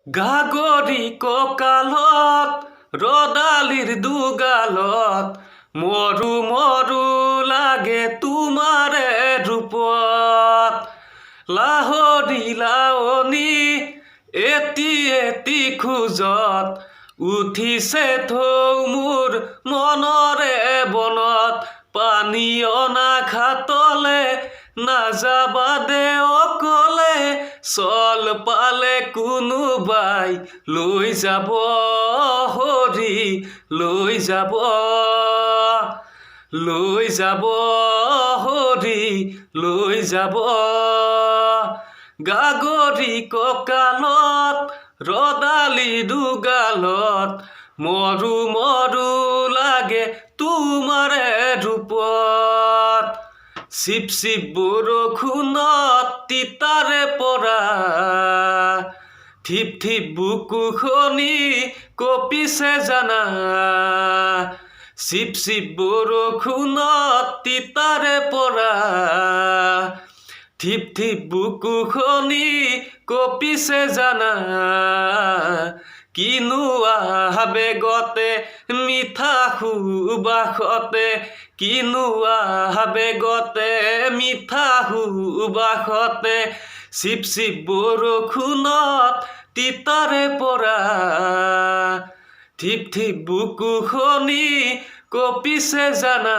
গাগৰি কঁকালত ৰদালিৰ দুগালত মৰু মৰু লাগে তোমাৰে ৰূপত লাহৰি লাৱনি এটি এটি খোজত উঠিছে থৌ মোৰ মনৰে বনত পানী অনা ঘাটলে নাযাবা দে অকলে চল পালে কোনোবাই লৈ যাব হৰি লৈ যাব হৰি লৈ যাব গাগৰি কঁকালত ৰদালি দুগালত মৰু মৰু লাগে তোমাৰে ৰূপত চিপ চিপ বৰষুণত তিতাৰে পৰা ঠিপ ঠিপ বুকুখনি কঁপিছে জানা চিপ চিপ বৰষুণত তিতাৰে পৰা ঠিপ ঠিপ বুকুখনি কঁপিছে জানা কিনো আবেগতে মিঠা সুবাসতে কিনো আবেগতে মিঠা সুবাসতে চিপ চিপ বৰষুণত তিতাৰে পৰা ঠিপ ঠিপ বুকুখনি কঁপিছে জানা